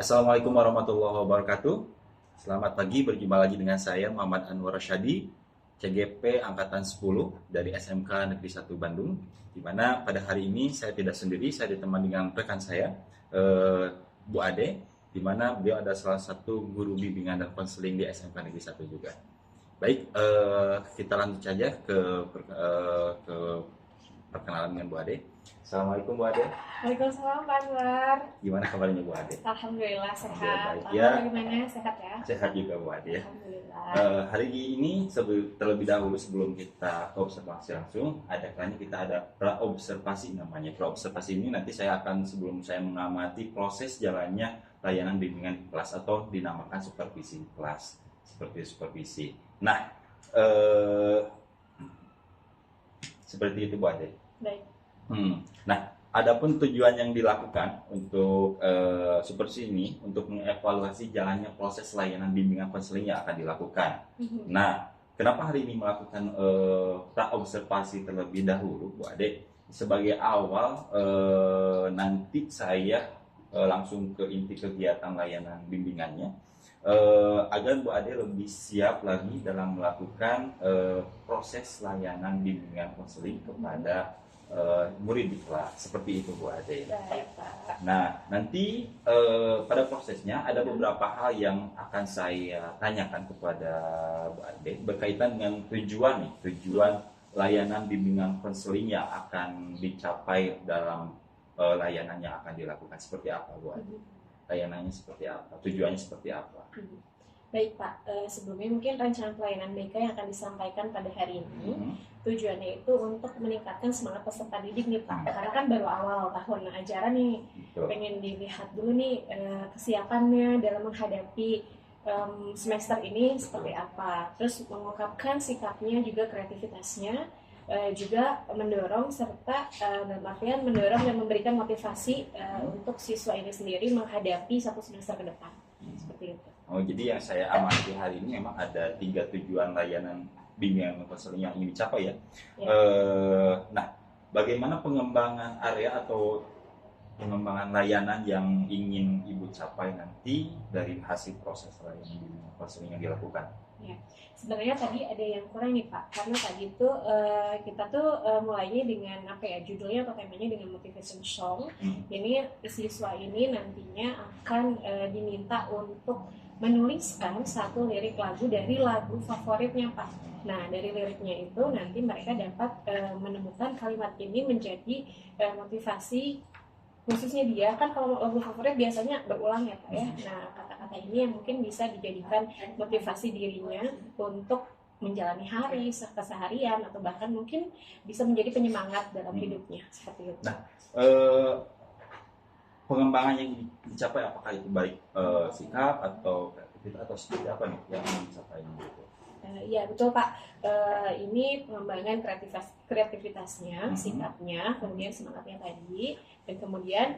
Assalamualaikum warahmatullahi wabarakatuh. Selamat pagi, berjumpa lagi dengan saya Muhammad Anwar Rasyadi, CGP Angkatan 10 dari SMK Negeri 1 Bandung. Di mana pada hari ini saya tidak sendiri, saya ditemani dengan rekan saya, Bu Ade, di mana beliau ada salah satu guru bimbingan dan konseling di SMK Negeri 1 juga. Baik, kita lanjut saja ke perkenalan dengan Bu Ade. Assalamualaikum Bu Ade. Waalaikumsalam Pak Anwar. Gimana kabarnya Bu Ade? Alhamdulillah sehat. Baik, ya. Bagaimana, sehat ya? Sehat juga Bu Ade ya. Alhamdulillah. Hari ini terlebih dahulu sebelum kita ke observasi langsung, ada praobservasi namanya. Praobservasi ini nanti saya akan sebelum saya mengamati proses jalannya layanan bimbingan kelas atau dinamakan supervisi kelas, seperti supervisi. Nah, seperti itu Bu Ade. Baik. Nah, adapun tujuan yang dilakukan untuk supervisi ini untuk mengevaluasi jalannya proses layanan bimbingan konseling yang akan dilakukan. Nah, kenapa hari ini melakukan praobservasi terlebih dahulu, Bu Ade? Sebagai awal nanti saya langsung ke inti kegiatan layanan bimbingannya, agar Bu Ade lebih siap lagi dalam melakukan proses layanan bimbingan konseling kepada murid di kelas, seperti itu Bu Ade. Baik, Pak. Nah, nanti pada prosesnya ada beberapa hal yang akan saya tanyakan kepada Bu Ade berkaitan dengan tujuan layanan bimbingan konseling yang akan dicapai dalam layanan yang akan dilakukan, seperti apa Bu Ade? Layanannya seperti apa? Tujuannya seperti apa? Baik Pak, sebelumnya mungkin rencana pelayanan BK yang akan disampaikan pada hari ini tujuannya itu untuk meningkatkan semangat peserta didik nih Pak, karena kan baru awal tahun ajaran nih. Betul. Pengen dilihat dulu nih kesiapannya dalam menghadapi semester ini seperti apa, terus mengungkapkan sikapnya juga kreativitasnya, juga mendorong serta dalam artian mendorong dan memberikan motivasi untuk siswa ini sendiri menghadapi satu semester ke depan, seperti itu. Oh, jadi yang saya amati hari ini memang ada 3 tujuan layanan bimbingan konseling yang ingin dicapai ya. Nah, bagaimana pengembangan area atau pengembangan layanan yang ingin Ibu capai nanti dari hasil proses layanan bimbingan konseling yang dilakukan? Ya, sebenarnya tadi ada yang kurang nih Pak, karena tadi tuh kita tuh mulainya dengan apa ya, judulnya atau temanya dengan motivation song. Ini siswa ini nantinya akan diminta untuk menuliskan satu lirik lagu dari lagu favoritnya Pak. Nah, dari liriknya itu nanti mereka dapat menemukan kalimat ini menjadi motivasi khususnya dia. Kan kalau lagu favorit biasanya berulang ya Pak ya. Nah, kata-kata ini yang mungkin bisa dijadikan motivasi dirinya untuk menjalani hari keseharian atau bahkan mungkin bisa menjadi penyemangat dalam hidupnya, seperti itu. Nah, pengembangan yang dicapai apakah itu baik sikap atau kreativitas atau seperti apa nih yang dicapai gitu? Ya betul Pak, ini pengembangan kreativitasnya, sikapnya, kemudian semangatnya tadi, dan kemudian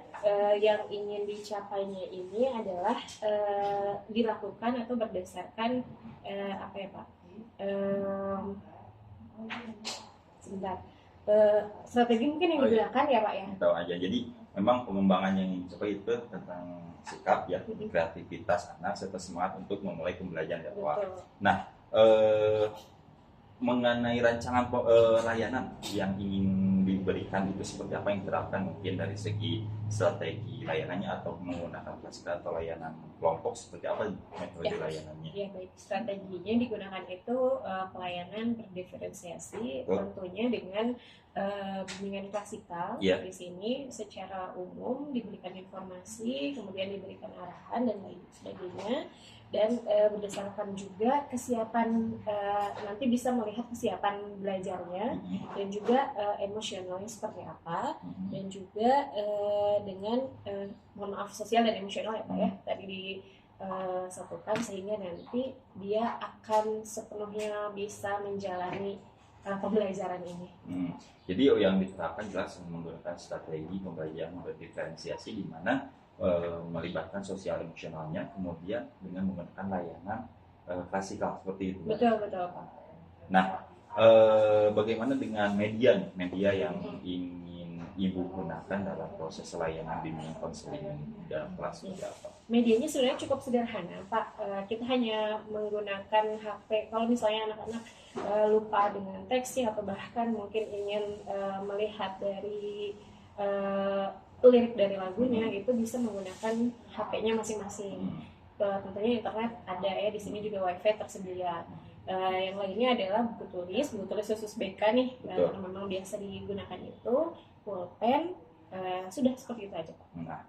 yang ingin dicapainya ini adalah dilakukan atau berdasarkan apa ya Pak? Sebentar, strategi mungkin yang digunakan ya Pak ya? Tahu aja, jadi memang pengembangan yang dicapai itu tentang sikap ya, kreativitas anak serta semangat untuk memulai pembelajaran dari awal. Nah, mengenai rancangan layanan yang ingin diberikan itu seperti apa yang diterapkan, mungkin dari segi strategi layanannya atau menggunakan klaster atau layanan kelompok, seperti apa metode layanannya? Ya baik, strateginya digunakan itu pelayanan berdiferensiasi, tentunya dengan bimbingan klasikal. Di sini secara umum diberikan informasi, kemudian diberikan arahan dan lain sebagainya, dan berdasarkan juga kesiapan, nanti bisa melihat kesiapan belajarnya dan juga emosionalnya seperti apa, dan juga dengan mohon maaf sosial dan emosional ya Pak ya, tadi disatukan sehingga nanti dia akan sepenuhnya bisa menjalani pembelajaran ini. Jadi yang diterapkan jelas menggunakan strategi pembelajaran berdiferensiasi di mana melibatkan sosial emosionalnya, kemudian dengan menggunakan layanan klasikal seperti itu. Betul Pak. Nah, bagaimana dengan media yang ingin Ibu gunakan dalam proses layanan bimbingan konseling dalam kelas juga apa? Medianya sebenarnya cukup sederhana, Pak. Kita hanya menggunakan HP. Kalau misalnya anak-anak lupa dengan teksnya atau bahkan mungkin ingin melihat dari lirik dari lagunya, itu bisa menggunakan HP-nya masing-masing. Tentunya internet ada ya, di sini juga WiFi tersedia. Yang lainnya adalah buku tulis khusus BK nih, karena memang biasa digunakan itu, pulpen, sudah seperti itu aja Pak. Nah,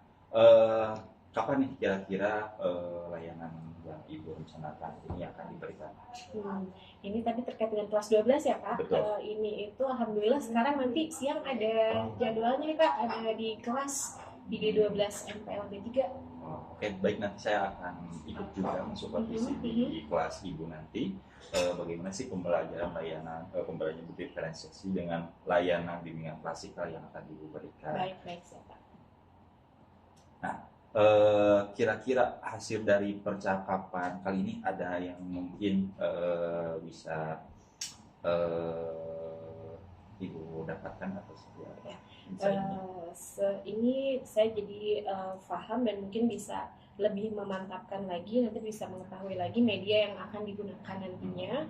kapan nih kira-kira layanan yang Ibu rencanakan ini akan diberikan? Ini tadi terkait dengan kelas 12 ya Kak. Ini itu alhamdulillah sekarang nanti siang ada jadwalnya nih Kak, ada di kelas di D12 MPLB 3. Oke, baik, nanti saya akan ikut juga mensupervisi di kelas Ibu nanti. Bagaimana sih pembelajaran diferensiasi dengan layanan bimbingan klasikal yang akan Ibu berikan? Baik siapa. Nah, kira-kira hasil dari percakapan kali ini ada yang mungkin bisa Ibu dapatkan atau seperti apa? Ini saya jadi paham dan mungkin bisa lebih memantapkan lagi, nanti bisa mengetahui lagi media yang akan digunakan nantinya.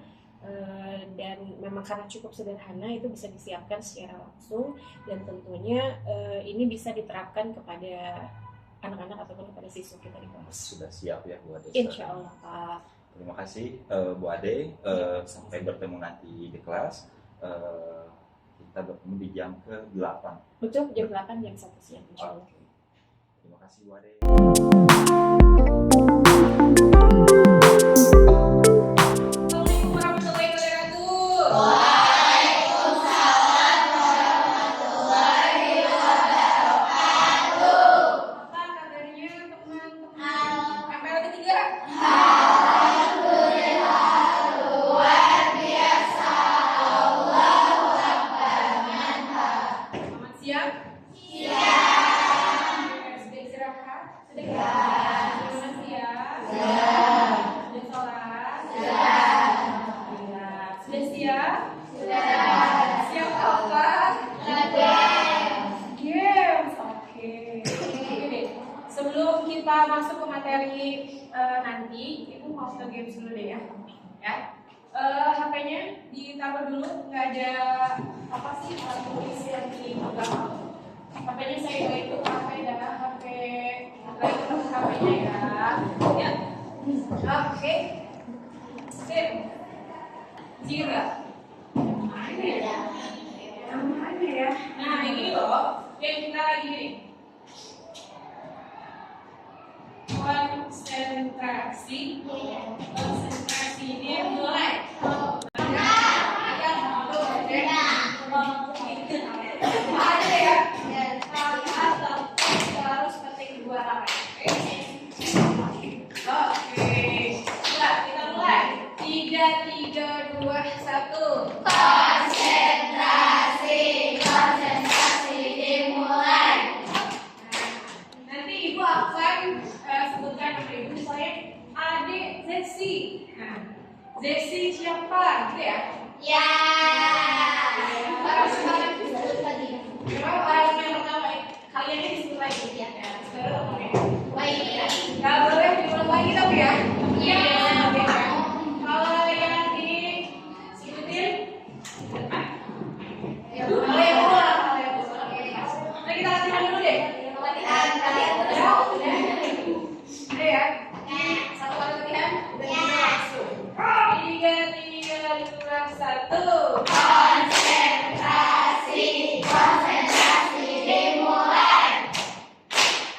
Dan memang karena cukup sederhana, itu bisa disiapkan secara langsung dan tentunya ini bisa diterapkan kepada anak-anak ataupun kepada siswa kita di kelas. Sudah siap ya Bu Ade? Insya Allah Pak. Terima kasih Bu Ade. Sampai bertemu nanti di kelas. Kita bertemu di jam ke-8. Betul, jam 8 jam 1 siang insya Allah. Terima kasih Bu Ade. Sebelum kita masuk ke materi nanti, Ibu mau ke games dulu deh ya. HP-nya ditaruh dulu, nggak ada apa sih tulis yang di belakang. HP-nya saya itu HP adalah HP HP-nya ya. Oke. Sip. Jika nggak? Mana ya? Nah ini loh, yang kita lagi nih. Konsentrasi ini mulai. Ada ya? Harus ketik 2 halaman. Oke. Kita mulai. 3, 2, 1. Konsentrasi dimulai. Nanti Ibu akan sebutkan nama Ibu, misalnya Adik Zesi. Zesi siapa? Gitu ya? Ya. Harus kalian disebut lagi. Orang yang pertama kalian ini disebut lagi ya. Sekarang oke. Baik ya. Nggak boleh diulang lagi tapi ya. Iya. Kalau yang disebutin, ya boleh ulang. Nah kita latihan dulu deh. Latihan dulu. Udah ya? Satu kali latihan, udah kita langsung. 3, 2, 1. Konsentrasi dimulai.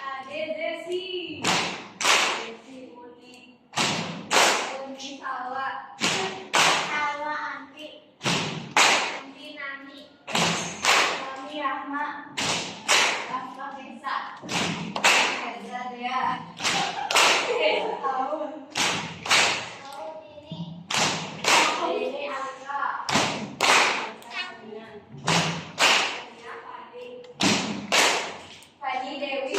Ade Desi. Desi Uni. Uni Salwa. Salwa Anti. Anti Nani. Nani Rahma. Rahma Desa. Desa Dea. Ini Angga. Padi Dewi.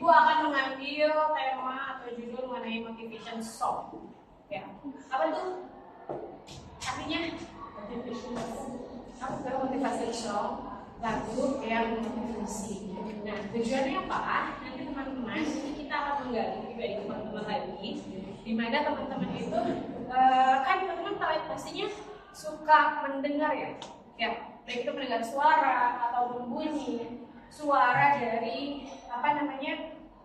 Ibu akan mengambil tema atau judul mengenai motivation song. Ya, apa tuh? Artinya apa tuh motivation song? Lagu yang memotivasi. Nah, tujuannya apa? Nanti teman-teman kita akan menggali juga di teman-teman lagi. Di mana teman-teman itu kan teman-teman pastinya suka mendengar ya, baik itu mendengar suara atau bunyi suara dari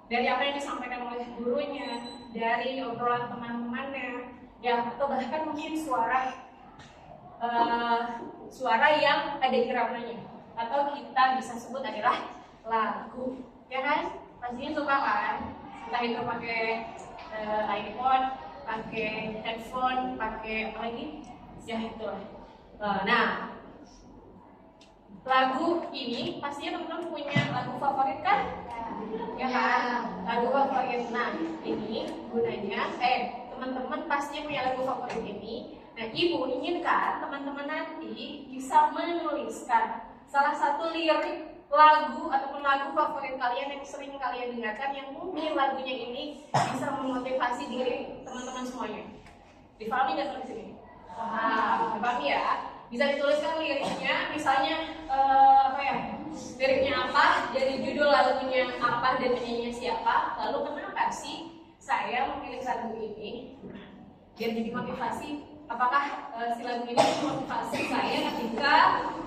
dari apa yang disampaikan oleh gurunya, dari obrolan teman-temannya, atau bahkan mungkin suara yang ada iramanya, atau kita bisa sebut adalah lagu, ya kan? Pastinya suka kan? Entah itu pakai iPhone, pakai headphone, pakai apa lagi? Ya itulah. Nah, lagu ini pastinya teman-teman punya lagu favorit kan? Ya kan? Lagu favorit. Nah, ini gunanya teman-teman pastinya punya lagu favorit ini. Nah, ibu inginkan teman-teman nanti bisa menuliskan salah satu lirik lagu ataupun lagu favorit kalian yang sering kalian dengarkan, yang mungkin lagunya ini bisa memotivasi diri teman-teman semuanya. Dipahami nggak sampai sini? Dipahami ya? Bisa dituliskan liriknya, misalnya liriknya apa, dari judul lagunya apa, dan penyanyinya siapa, lalu kenapa sih saya memilih lagu ini, biar jadi motivasi. Apakah si lagu ini motivasi saya ketika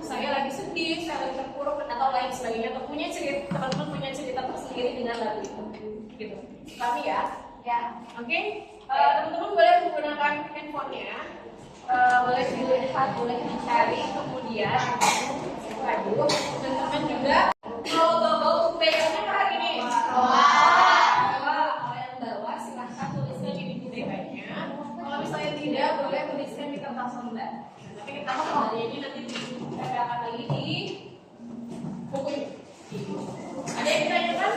saya lagi sedih, saya lagi terpuruk, atau lain sebagainya, atau punya cerita, teman-teman punya cerita tersendiri dengan lagu itu, gitu. Pahami ya? Ya. Oke. Teman-teman boleh menggunakan handphonenya. Boleh dilihat, boleh dicari, kemudian teman-teman juga kalau bawa UTK-nya hari ini kalau yang bawa silahkan tuliskan di buku TK-nya. Kalau misalnya tidak, boleh tuliskan di kertas lembar. Tapi kita kembaliannya nanti ditempelkan lagi di buku ini. Ada yang ditanyakan?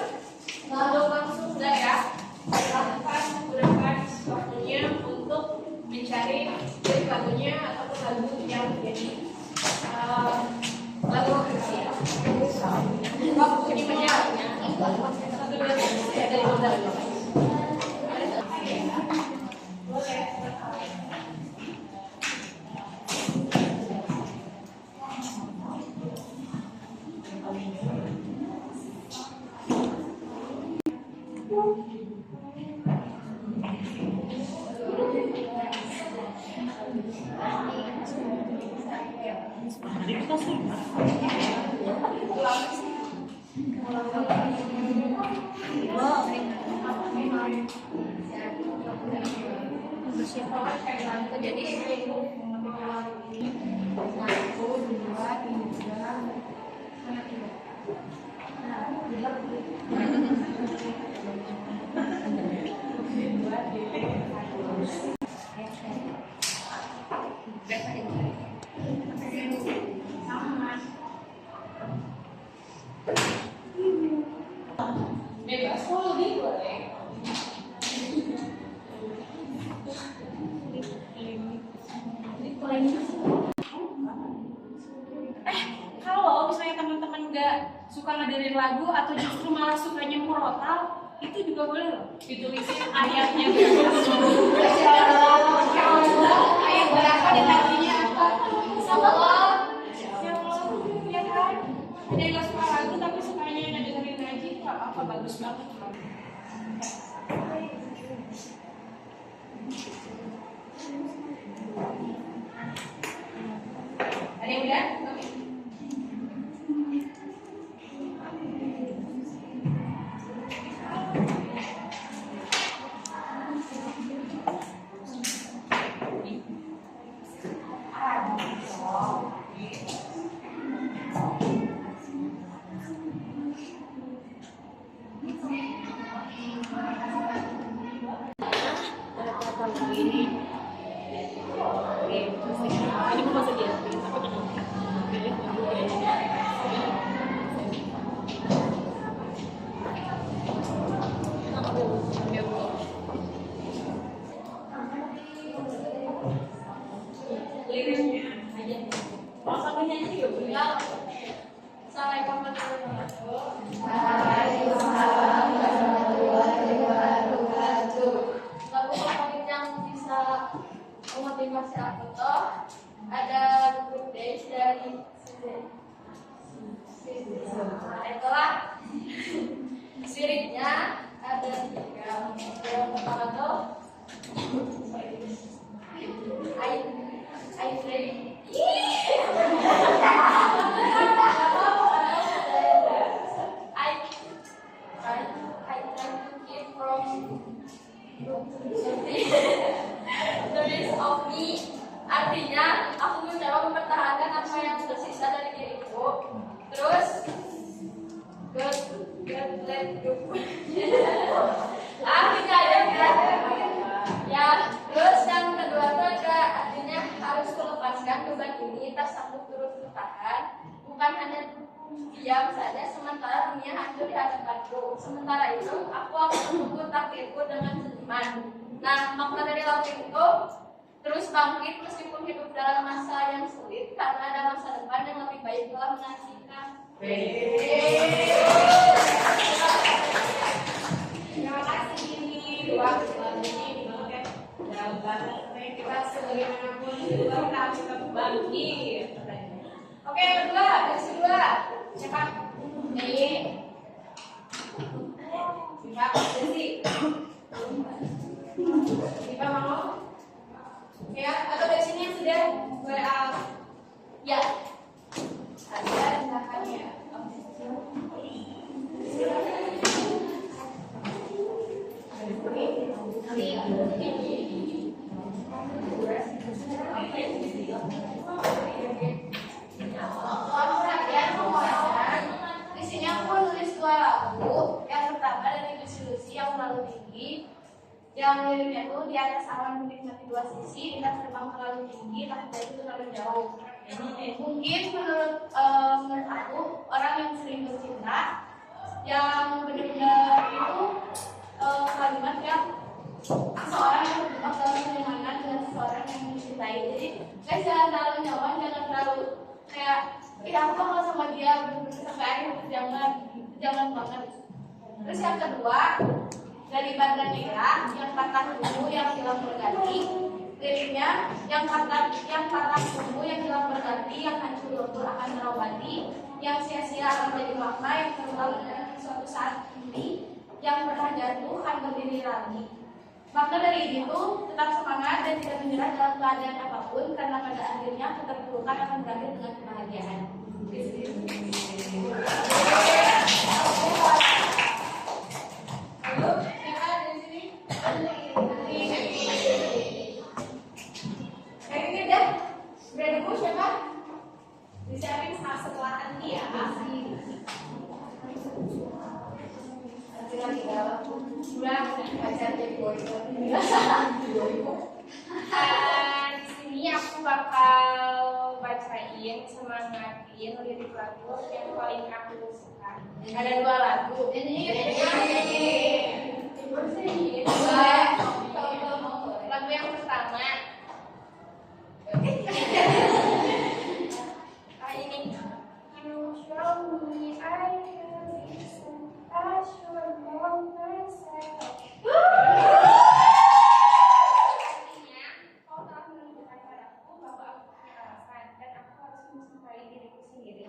Langsung enggak ya? Silahkan gunakan waktunya untuk mencari lirik lagunya ataupun lagu yang nyanyi lagu Krisia. Waktu di penjara. Satu dua tiga dari modal. Bebas kalau lebih boleh. Kalau misalnya teman-teman nggak suka ngedengerin lagu atau justru malah sukanya murotal, itu juga boleh loh. Ditulisin ayatnya. Ayat berapa dan artinya apa? Sama Allah. Ya kan? Ada yang nggak suka lagu tapi sukanya ngedengerin ngaji, nggak apa-apa, bagus banget. Ada yang udah? Motivasi aku tuh ada Good Days dari itulah siriknya ada 3. Yang pertama tuh I play I try to keep from the rest of me, artinya aku mencoba mempertahankan apa yang tersisa dari diriku. Terus God let you artinya ya. Terus yang kedua tuh ada artinya harus melepaskan beban ini, tak sanggup terus bertahan, bukan hanya diam saja sementara dunia hancur di hadapanku. Sementara itu aku akan menunggu takdirku dengan seniman. Nah, makna dari lagu itu terus bangkit meskipun hidup dalam masa yang sulit, karena ada masa depan yang lebih baik telah menantikan. Terima kasih ini waktu ini dalam banget kita sebagaimanapun juga kita harus tetap bangkit. Oke, kedua, versi 2 siapa? Nyanyi. Siapa? Desi. Siapa mau? Ya, atau dari sini yang sudah WA? Ya. Ada silakan ya. Di sini aku nulis 2 lagu. Yang pertama dari Lucy yang terlalu tinggi. Yang liriknya itu di atas awan menikmati 2 sisi, kita terbang terlalu tinggi, tapi dari itu terlalu jauh. Mungkin menurut aku orang yang sering bercinta, yang benar-benar itu kalimat yang seseorang yang terjebak dalam kenyaman dengan seseorang yang mencintai. Jadi guys, jangan terlalu nyaman, jangan kayak aku bakal sama dia bener-bener sampai akhir, jangan banget. Terus yang kedua, dari Banda Negra yang patah tubuh yang hilang berganti, liriknya yang patah tubuh yang hilang berganti, yang hancur lebur akan terobati, yang sia-sia akan menjadi makna, yang terulang dari suatu saat nanti, yang pernah jatuh akan berdiri lagi. Makna dari itu tetap semangat dan tidak menyerah dalam keadaan apapun, karena pada akhirnya keterpurukan akan berakhir dengan kebahagiaan. Lalu kita dari sini ini udah nemu siapa? Disiapin setelah nanti ya. Di sini aku bakal bacain, semangatin lirik lagu yang paling aku suka. Ada 2 lagu. Lagu yang pertama. Ini. You show me I can listen, I should know myself. Artinya, kau telah menunjukkan padaku bahwa aku kekerasan dan aku harus mencintai diriku sendiri.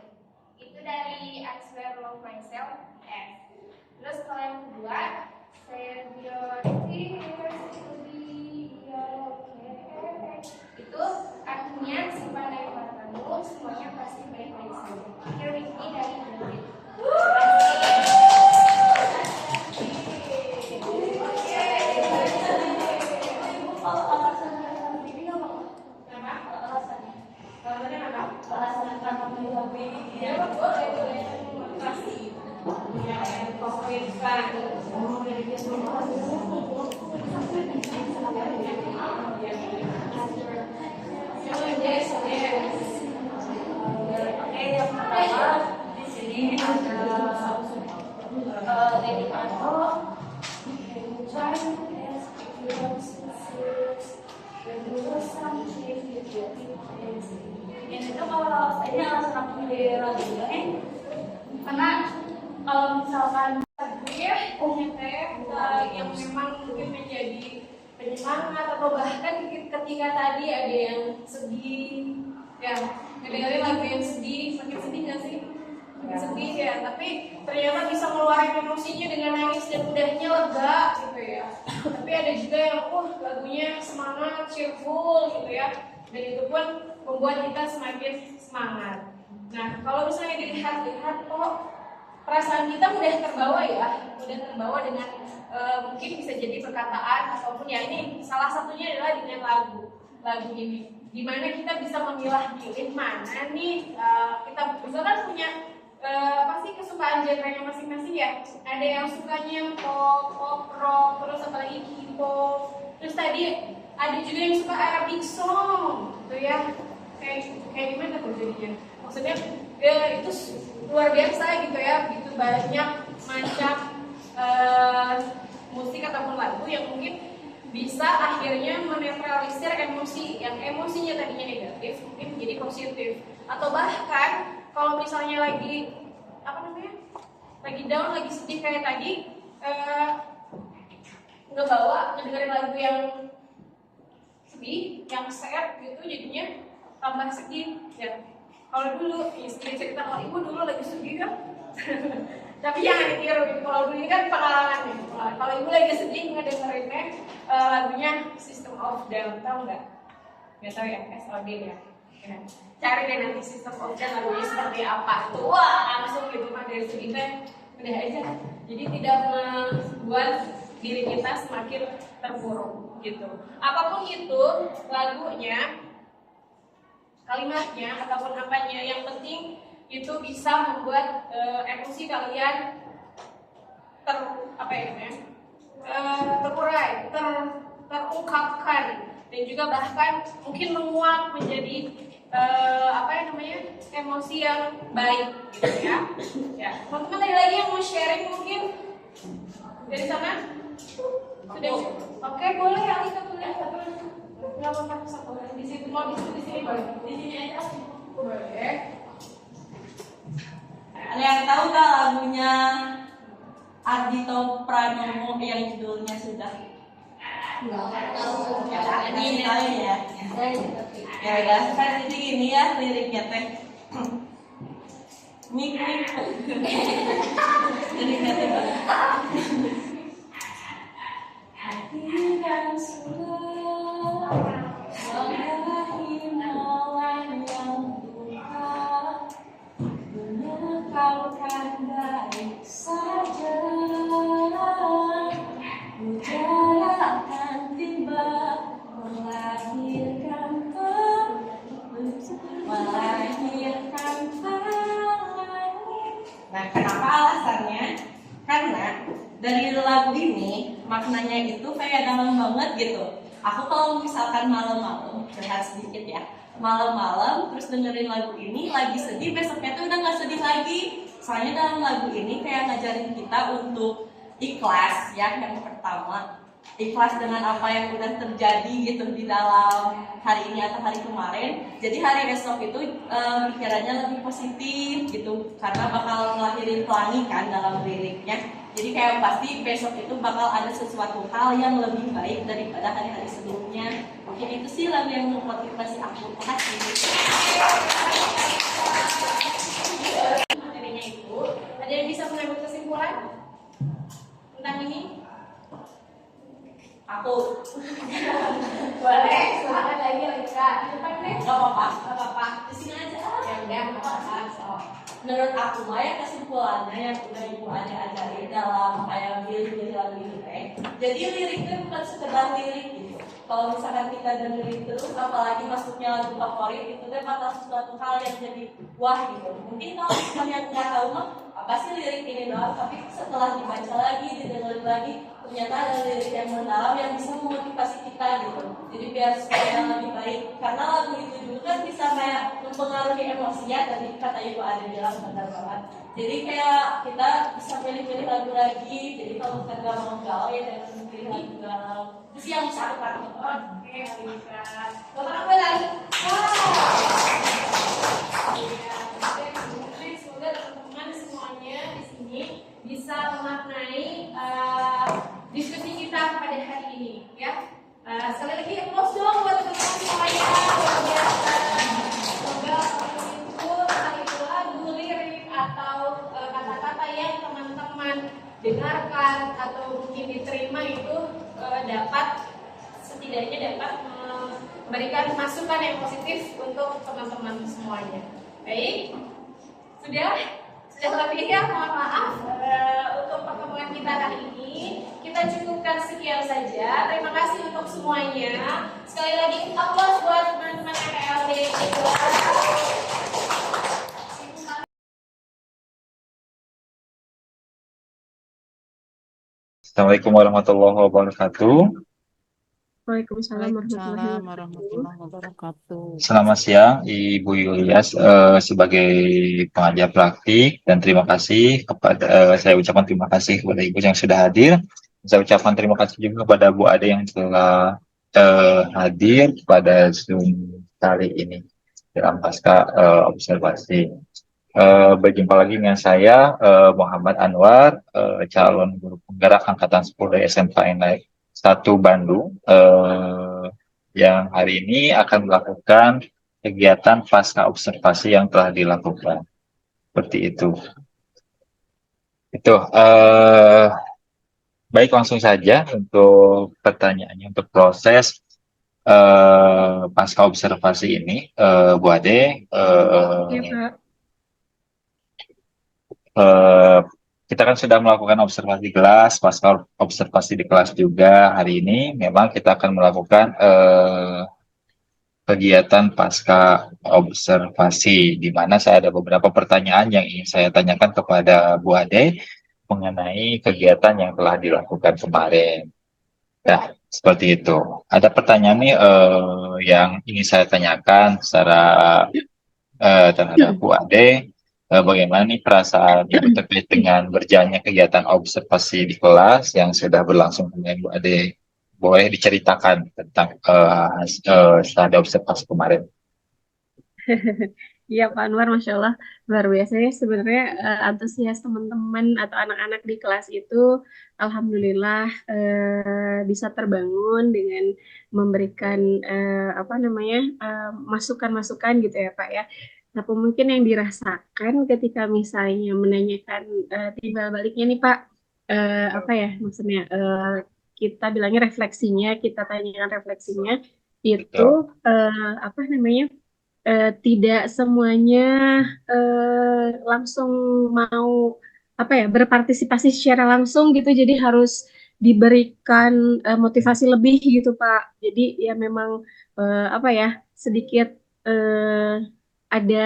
Itu dari I Swear Love Myself. Terus kalau yang kedua, Save Your Tears to Be Okay. Itu artinya simpan dari matamu, semuanya pasti baik-baik saja. Here with me dari David. Itu kalau ini alasan aku milih lagunya karena kalau misalkan yang memang mungkin menjadi penyemangat atau bahkan ketika tadi ada yang sedih ya, ngedengerin lagu yang sedih, makin sedih nggak sih? Makin sedih ya, tapi ternyata bisa ngeluarin emosinya dengan nangis dan udahnya lega gitu ya. Tapi ada juga yang lagunya semangat, cheerful gitu ya, dan itu pun membuat kita semakin semangat. Nah, kalau misalnya dilihat-lihat perasaan kita mudah terbawa dengan mungkin bisa jadi perkataan ataupun ya ini salah satunya adalah dengan lagu ini, dimana kita bisa memilah-milih mana nih kita misalkan punya pasti kesukaan genre-nya masing-masing ya. Ada yang sukanya pop, rock, terus apalagi K-pop, terus tadi ada juga yang suka Arabic song gitu ya. Kayak gimana tuh jadinya? Maksudnya itu luar biasa gitu ya, begitu banyak macam musik ataupun lagu yang mungkin bisa akhirnya menetralisir emosi yang emosinya tadinya negatif mungkin menjadi positif, atau bahkan kalau misalnya lagi lagi down, lagi sedih kayak tadi, ngedengerin lagu yang sedih, yang sad gitu, jadinya tambah sedih ya. Kalau dulu, cerita kalau ibu dulu lagi sedih kan, tapi jangan ditiru gitu. Kalau dulu ini kan pengalaman nih. Kalau ibu lagi sedih ngedengerinnya lagunya System of Down, tahu nggak? Nggak tahu ya, SOD ya. Cari deh nanti System of Down lagunya seperti apa. Wah, langsung gitu mah dari sedihnya udah aja. Jadi tidak membuat diri kita semakin terpuruk gitu. Apapun itu lagunya, kalimatnya ataupun apanya, yang penting itu bisa membuat emosi kalian terurai, terungkapkan, dan juga bahkan mungkin menguap menjadi emosi yang baik gitu ya. Ya, teman-teman ada lagi yang mau sharing mungkin dari sana? Sudah? Oke, boleh Ali satu nggak mau satu di situ, mau di sini boleh, di sini aja boleh. tahu nggak lagunya Ardhito Pranomo yang judulnya sudah? Tahu. Ya, kasih tahu ya. Ya udah, kan jadi gini ya liriknya teh. Mik. Liriknya teh. Hati dan sudah himawan yang Tuhan menekalkan baik saja. Hujan akan tiba melahirkan pelangi. Nah, kenapa alasannya? Karena dari lagu ini maknanya itu kayak dalam banget gitu. Aku kalau misalkan malam-malam curhat sedikit ya, malam-malam terus dengerin lagu ini lagi sedih, besoknya tuh udah nggak sedih lagi. Soalnya dalam lagu ini kayak ngajarin kita untuk ikhlas ya, yang pertama ikhlas dengan apa yang udah terjadi gitu di dalam hari ini atau hari kemarin. Jadi hari esok itu pikirannya lebih positif gitu, karena bakal ngelahirin pelangi kan dalam liriknya. Jadi kayak pasti besok itu bakal ada sesuatu hal yang lebih baik daripada hari-hari sebelumnya. Mungkin itu sih lagu yang memotivasi aku. Makasih. Materinya itu, ada yang bisa mengambil kesimpulan tentang ini? Aku Boleh, silakan lagi Kak. Di depan deh. nggak apa-apa. Gak apa-apa. Di sini aja. Ya udah, gak apa-apa. So. Menurut aku mah ya kesimpulannya yang udah ibu ajarin dalam kayak pilih lagu ini teh. Jadi liriknya bukan sekedar lirik gitu. Kalau misalkan kita dengerin terus, apalagi masuknya lagu favorit itu teh bakal sesuatu hal yang jadi wah gitu. Mungkin kalau misalnya nggak tahu mah apa sih lirik ini doang, tapi setelah dibaca lagi, didengerin lagi, ternyata ada lirik yang mendalam yang bisa memotivasi kita gitu. Jadi biar supaya lebih baik, karena lagu itu juga kan bisa kayak mempengaruhi emosi ya, tadi kata ibu ada bilang benar banget. Jadi kayak kita bisa pilih-pilih lagu lagi. Jadi kalau kita nggak mau galau ya jangan pilih lagu galau. Terus yang bisa aku pakai. Oke, Alika. Bapak apa lagi? Semoga teman-teman semuanya di sini bisa memaknai diskusi kita pada hari ini, ya. Sekali lagi applause dong buat teman-teman semuanya. Luar biasa. Semoga itu entah itu lagu, lirik atau kata-kata yang teman-teman dengarkan atau mungkin diterima itu dapat setidaknya dapat memberikan masukan yang positif untuk teman-teman semuanya. Baik, sudah lebih ya, mohon maaf untuk pertemuan kita hari ini. Kita cukupkan sekian saja. Terima kasih untuk semuanya. Sekali lagi applause buat teman-teman PLD. Assalamualaikum warahmatullahi wabarakatuh. Waalaikumsalam warahmatullahi wabarakatuh. Selamat siang, Ibu Yulias, sebagai pengajar praktik, dan terima kasih kepada saya ucapkan terima kasih kepada Ibu yang sudah hadir. Saya ucapkan terima kasih juga kepada Bu Ade yang telah hadir pada Zoom kali ini dalam pasca observasi. Berjumpa lagi dengan saya Muhammad Anwar, calon guru penggerak angkatan 10 dari SMK N1 Bandung, yang hari ini akan melakukan kegiatan pasca observasi yang telah dilakukan. Seperti itu. Baik, langsung saja untuk pertanyaannya, untuk proses pasca observasi ini, Bu Ade. Kita kan sudah melakukan observasi kelas, pasca observasi di kelas juga. Hari ini memang kita akan melakukan kegiatan pasca observasi, di mana saya ada beberapa pertanyaan yang ingin saya tanyakan kepada Bu Ade mengenai kegiatan yang telah dilakukan kemarin. Ya, seperti itu. Ada pertanyaan nih yang ingin saya tanyakan secara terhadap Bu Ade. Bagaimana nih perasaan Ibu terkait dengan berjalannya kegiatan observasi di kelas yang sudah berlangsung dengan Bu Ade? Boleh diceritakan tentang studi observasi kemarin? Iya Pak Anwar, Masya Allah, luar biasa ya sebenarnya antusias teman-teman atau anak-anak di kelas itu, Alhamdulillah bisa terbangun dengan memberikan apa namanya masukan-masukan gitu ya Pak ya. Tapi mungkin yang dirasakan ketika misalnya menanyakan timbal baliknya nih Pak, apa ya maksudnya kita bilangnya refleksinya, kita tanyakan refleksinya itu Betul. apa namanya tidak semuanya langsung mau apa ya berpartisipasi secara langsung gitu jadi harus diberikan motivasi lebih gitu Pak jadi ya memang apa ya sedikit ada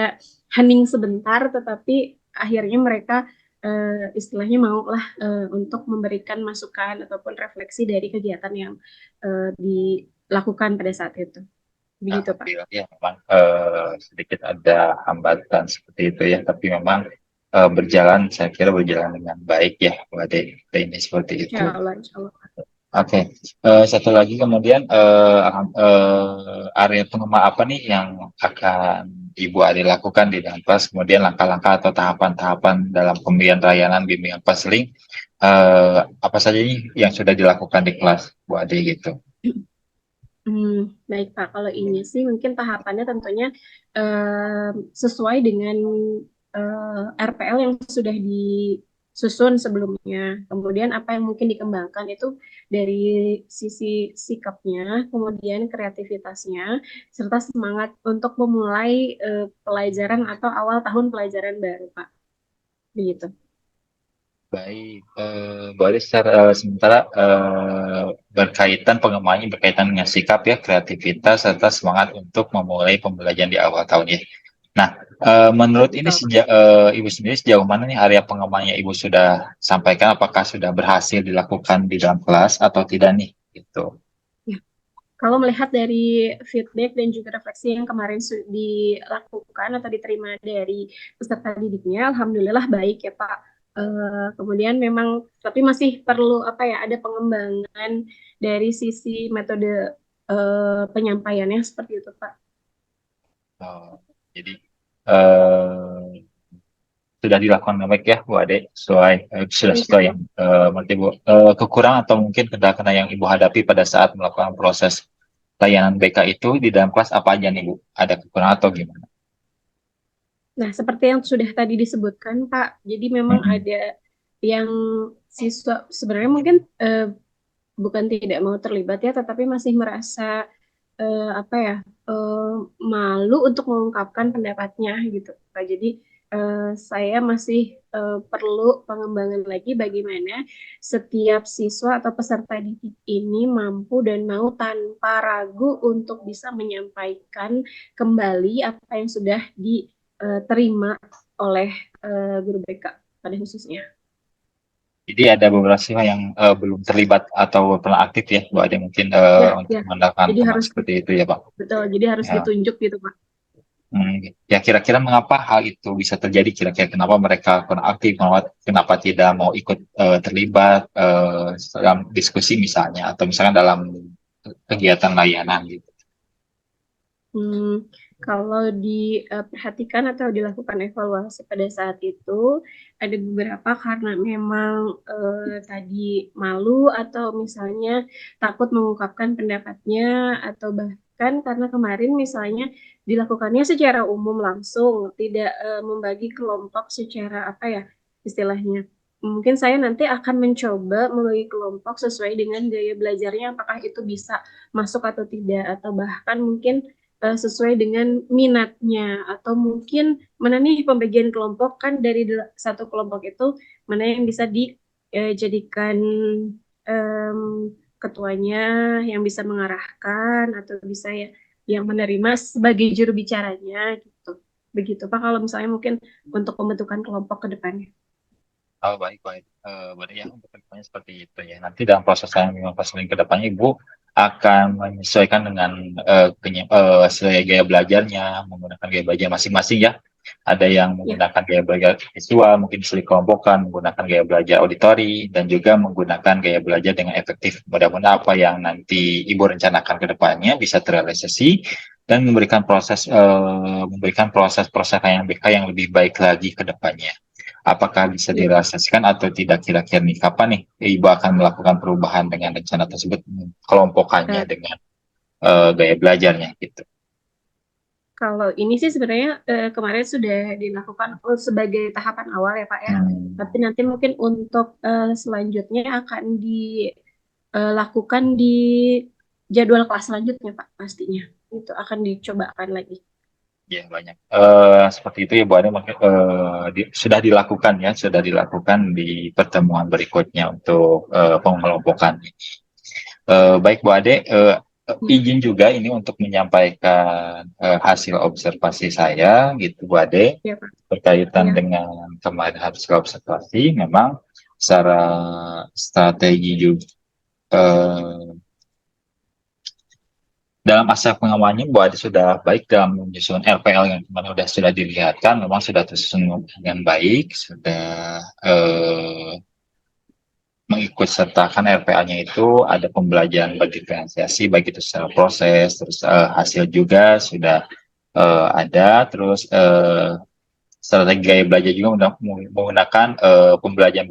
hening sebentar tetapi akhirnya mereka istilahnya mau lah untuk memberikan masukan ataupun refleksi dari kegiatan yang dilakukan pada saat itu begitu Pak. Alhamdulillah ya memang sedikit ada hambatan seperti itu ya, tapi memang saya kira berjalan dengan baik ya, Bu Ade. Ini seperti itu. Insya Allah, insya Allah. Oke, satu lagi kemudian area pengembangan apa nih yang akan Ibu Ade lakukan di dalam kelas, kemudian langkah-langkah atau tahapan-tahapan dalam pemberian layanan bimbingan konseling apa saja nih yang sudah dilakukan di kelas Bu Ade gitu. Baik Pak, kalau ini sih mungkin tahapannya tentunya sesuai dengan RPL yang sudah disusun sebelumnya. Kemudian apa yang mungkin dikembangkan itu dari sisi sikapnya, kemudian kreativitasnya, serta semangat untuk memulai pelajaran atau awal tahun pelajaran baru Pak. Begitu. Baik, boleh sementara berkaitan pengembangannya berkaitan dengan sikap ya, kreativitas serta semangat untuk memulai pembelajaran di awal tahun ya. Nah, menurut ini Ibu sendiri sejauh mana nih area pengembangannya Ibu sudah sampaikan, apakah sudah berhasil dilakukan di dalam kelas atau tidak nih? Gitu. Ya. Kalau melihat dari feedback dan juga refleksi yang kemarin dilakukan atau diterima dari peserta didiknya, alhamdulillah baik ya Pak. Kemudian memang tapi masih perlu apa ya ada pengembangan dari sisi metode penyampaiannya seperti itu Pak. Jadi sudah dilakukan dengan baik ya Bu Ade, sudah sesuai yang menurut Ibu kekurangan atau mungkin kendala-kendala yang Ibu hadapi pada saat melakukan proses layanan BK itu di dalam kelas apa aja nih Bu? Ada kekurangan atau gimana? Nah, seperti yang sudah tadi disebutkan, Pak, jadi memang ada yang siswa sebenarnya mungkin bukan tidak mau terlibat ya, tetapi masih merasa apa ya malu untuk mengungkapkan pendapatnya gitu, Pak. Jadi saya masih perlu pengembangan lagi bagaimana setiap siswa atau peserta didik ini mampu dan mau tanpa ragu untuk bisa menyampaikan kembali apa yang sudah diterima oleh guru BK pada khususnya. Jadi ada beberapa siswa yang belum terlibat atau pernah aktif ya, Bu Ade mungkin untuk melakukan seperti itu ya Pak. Betul, jadi harus ditunjuk gitu Pak. Ya kira-kira mengapa hal itu bisa terjadi? Kira-kira kenapa mereka kurang aktif? Kenapa tidak mau ikut terlibat dalam diskusi misalnya, atau misalnya dalam kegiatan layanan gitu? Kalau diperhatikan atau dilakukan evaluasi pada saat itu ada beberapa karena memang tadi malu atau misalnya takut mengungkapkan pendapatnya atau bahkan karena kemarin misalnya dilakukannya secara umum langsung tidak membagi kelompok secara apa ya istilahnya. Mungkin saya nanti akan mencoba membagi kelompok sesuai dengan gaya belajarnya apakah itu bisa masuk atau tidak atau bahkan mungkin sesuai dengan minatnya atau mungkin mana nih pembagian kelompok kan dari satu kelompok itu mana yang bisa dijadikan ketuanya yang bisa mengarahkan atau bisa ya yang menerima sebagai juru bicaranya gitu. Begitu Pak kalau misalnya mungkin untuk pembentukan kelompok ke depannya. Oh baik. Berarti ya untuk kedepannya seperti itu ya. Nanti dalam proses memang konseling ke depannya Ibu akan menyesuaikan dengan gaya belajarnya, menggunakan gaya belajar masing-masing ya. Ada yang Ya. menggunakan gaya belajar visual, mungkin bisa dikelompokkan, menggunakan gaya belajar auditori, dan juga menggunakan gaya belajar dengan efektif. Mudah-mudahan apa yang nanti Ibu rencanakan ke depannya bisa terrealisasi dan memberikan proses-proses BK yang lebih baik lagi ke depannya. Apakah bisa Ya. direalisasikan atau tidak kira-kira nih? Kapan nih Ibu akan melakukan perubahan dengan rencana tersebut, kelompokannya Eh, dengan gaya belajarnya gitu? Kalau ini sih sebenarnya kemarin sudah dilakukan sebagai tahapan awal ya Pak ya. Tapi Hmm, nanti mungkin untuk selanjutnya akan dilakukan di jadwal kelas selanjutnya Pak pastinya. Itu akan dicobakan lagi. ya banyak. Seperti itu ya Bu Ade, sudah dilakukan ya, sudah dilakukan di pertemuan berikutnya untuk pengelompokan. Baik Bu Ade, izin juga ini untuk menyampaikan hasil observasi saya gitu Bu Ade, Ya Pak. berkaitan Ya. dengan kemarin hasil observasi. Memang secara strategi juga dalam aspek pengamanannya Bu Ade sudah baik dalam menyusun RPL yang kemarin sudah dilihatkan, memang sudah tersusun dengan baik, sudah mengikut sertakan RPA-nya itu ada pembelajaran berdiferensiasi baik itu secara proses, terus hasil juga sudah ada, terus strategi gaya belajar juga menggunakan pembelajaran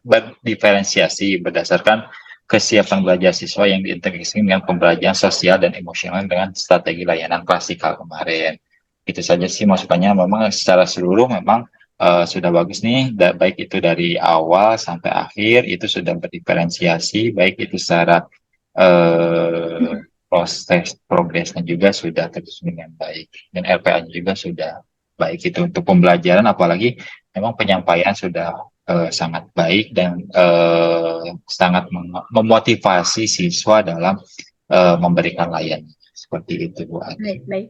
berdiferensiasi berdasarkan kesiapan belajar siswa yang diintegrasikan dengan pembelajaran sosial dan emosional dengan strategi layanan klasikal kemarin. Itu saja sih masukannya. Memang secara seluruh memang sudah bagus nih, baik itu dari awal sampai akhir itu sudah berdiferensiasi, baik itu secara proses progresnya juga sudah tersusun dengan baik, dan RPA-nya juga sudah baik itu untuk pembelajaran, apalagi memang penyampaian sudah sangat baik dan sangat memotivasi siswa dalam memberikan layanan seperti itu Bu Ade. Baik, baik,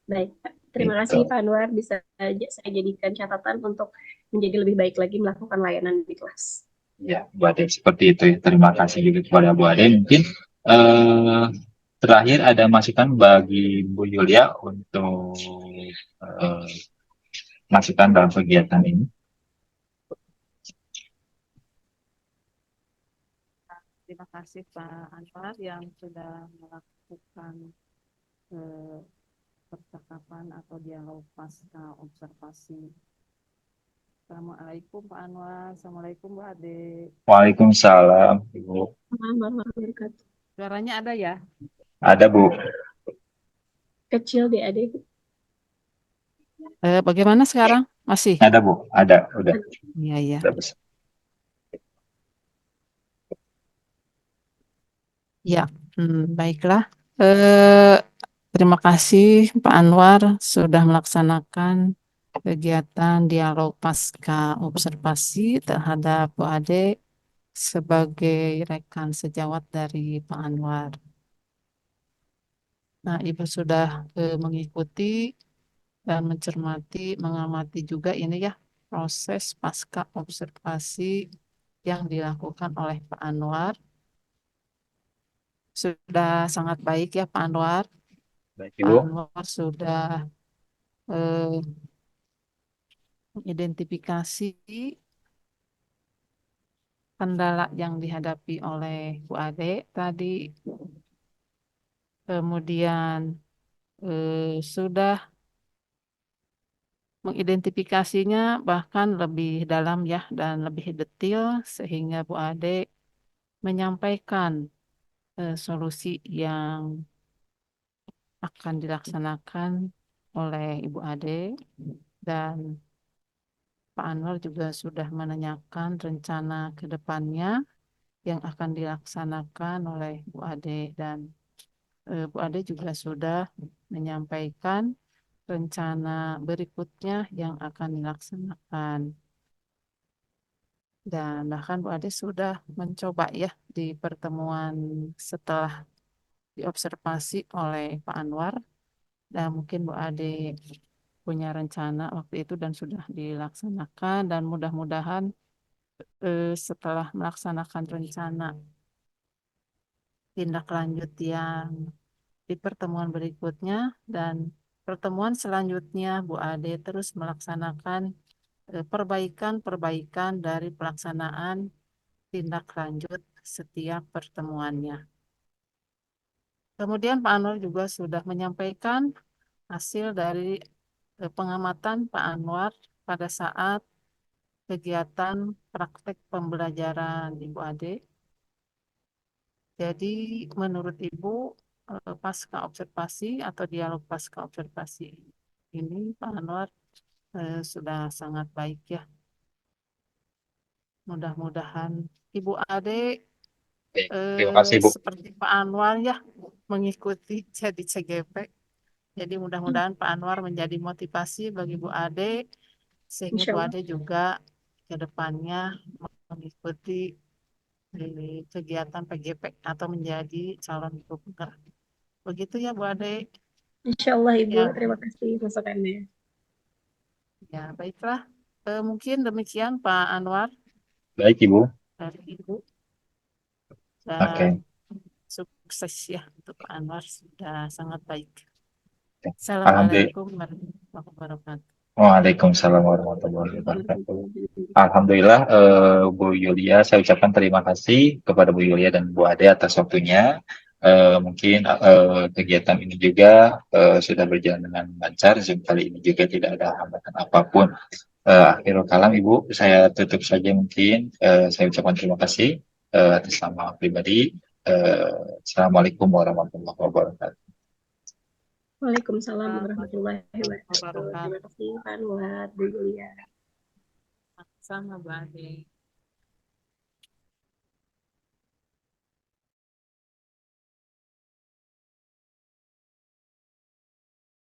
baik Pak. Terima Gitu. kasih Pak Anwar, bisa saya jadikan catatan untuk menjadi lebih baik lagi melakukan layanan di kelas. Ya, Bu Ade, seperti itu. Terima kasih juga kepada Bu Ade. Mungkin eh, terakhir ada masukan bagi Bu Yulia untuk eh, masukan dalam kegiatan ini. Terima kasih Pak Anwar yang sudah melakukan eh, percakapan atau dialog pasca observasi. Assalamualaikum Pak Anwar, Assalamualaikum Bu Ade. Waalaikumsalam, Ibu. Warahmatullahi wabarakatuh. Suaranya ada ya? Ada Bu. Kecil deh adik. Bagaimana sekarang? Masih? Ada Bu. Ada. Udah. Iya, iya. Udah bisa. Ya, baiklah. Eh, Terima kasih Pak Anwar sudah melaksanakan kegiatan dialog pasca observasi terhadap Bu Ade sebagai rekan sejawat dari Pak Anwar. Nah, Ibu sudah mengikuti dan mencermati, mengamati juga ini ya proses pasca observasi yang dilakukan oleh Pak Anwar. Sudah sangat baik ya Pak Anwar. Baik Pak Ibu. Anwar sudah eh, mengidentifikasi kendala yang dihadapi oleh Bu Ade tadi, kemudian sudah mengidentifikasinya bahkan lebih dalam ya dan lebih detail sehingga Bu Ade menyampaikan solusi yang akan dilaksanakan oleh Ibu Ade, dan Pak Anwar juga sudah menanyakan rencana ke depannya yang akan dilaksanakan oleh Bu Ade, dan Bu Ade juga sudah menyampaikan rencana berikutnya yang akan dilaksanakan. Dan bahkan Bu Ade sudah mencoba ya di pertemuan setelah diobservasi oleh Pak Anwar, dan mungkin Bu Ade punya rencana waktu itu dan sudah dilaksanakan, dan mudah-mudahan setelah melaksanakan rencana tindak lanjut yang di pertemuan berikutnya dan pertemuan selanjutnya Bu Ade terus melaksanakan perbaikan-perbaikan dari pelaksanaan tindak lanjut setiap pertemuannya. Kemudian Pak Anwar juga sudah menyampaikan hasil dari pengamatan Pak Anwar pada saat kegiatan praktek pembelajaran Ibu Ade. Jadi menurut Ibu pasca observasi atau dialog pasca observasi ini Pak Anwar sudah sangat baik ya. Mudah-mudahan Ibu Ade Baik, terima kasih Bu. seperti Pak Anwar ya mengikuti jadi CGP. Jadi mudah-mudahan Pak Anwar menjadi motivasi bagi Bu Ade sehingga Insya Bu Allah. Ade juga ke depannya mengikuti kegiatan PGP atau menjadi calon gubernur. Begitu ya Bu Ade. Insya Allah Ibu, Ya, terima kasih masukannya. ya baiklah. Mungkin demikian Pak Anwar Baik Ibu. dari Ibu Oke. dan sukses ya untuk Pak Anwar sudah sangat baik. Alhamdulillah. Assalamualaikum warahmatullahi wabarakatuh. Waalaikumsalam warahmatullahi wabarakatuh. Alhamdulillah, Bu Yulia, saya ucapkan terima kasih kepada Bu Yulia dan Bu Ade atas waktunya. Mungkin kegiatan ini juga sudah berjalan dengan lancar. Zoom kali ini juga tidak ada hambatan apapun. Akhirul kalam, Ibu, saya tutup saja mungkin. Saya ucapkan terima kasih atas nama pribadi. Assalamualaikum warahmatullahi wabarakatuh. Waalaikumsalam warahmatullahi wabarakatuh. Wabarakatuh. Terima kasih Pak Anwar, Bu Yulia. Sama Bu Ade.